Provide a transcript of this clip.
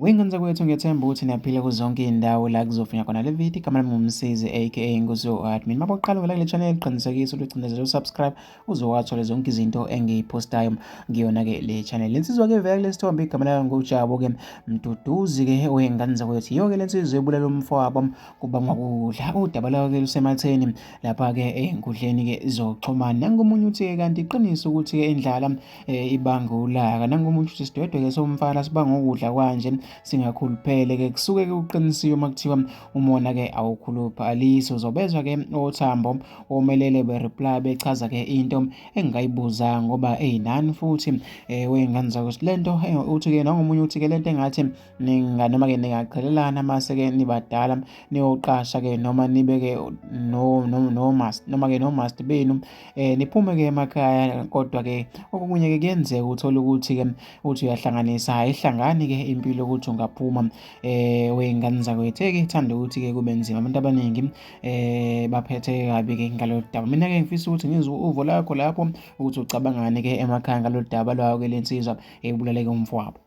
Wengane kwethu ngiyethemba ukuthi niyaphila kuzonke iy'ndawo la kuzofinya khona le video. Igama lami ngumsizi aka Nkosi admin. Mabawuqala uvela kule channel qinisekisa ulicindezela usubscribe uzowathola zonke izinto engiy'postayo ngiyona-ke le channel. Le nsizwa-ke vele kule sithombe igama layo nguJabu-ke Mduduzi-ke wey'ngane zakwethu. Yiyo-ke le nsizwa ebulala umfowabo kubangwa ukudla. Udaba lwayo-ke lusematheni lapha-ke ey'nkundleni-ke zokuxhumana. Nangomunye uthi-ke kanti iqiniso ukuthi-ke indlala ibanga ulaka. Nangomunye uthi sidwedwe-ke somfana sibanga ukudla kwanje singakhuluphele-ke kusuke-ke uqinisiwe uma kuthiwa umona-ke awukhuluphaliso. Uzobezwa-ke othambo omelele be-reply bechaza-ke into engingayibuzanga ngoba nani futhi wey'ngane zakwethu. Le nto uthi-ke nangomunye uthi-ke le nto engathi noma-ke ningaqhelelana mase-ke nibadala niyoqasha-ke noma nibe-ke noma-ke nomast benu niphume-ke emakhaya, kodwa-ke okunye-ke kuyenzeka uthole ukuthi-ke uthi uyahlanganisa ayihlangani-ke impilo ukuthi ungaphuma wey'ngane zakwethu-ke ithanda ukuthi-ke kube nzima. Abantu abaningi baphethe kabi-ke ngalolu daba. Mina-ke ngifisa ukuthi ngizwe uvo lakho lapho ukuthi ucabangani-ke emakhaya ngalolu daba lwayo-ke le nsizwa ebulaleke umfowabo.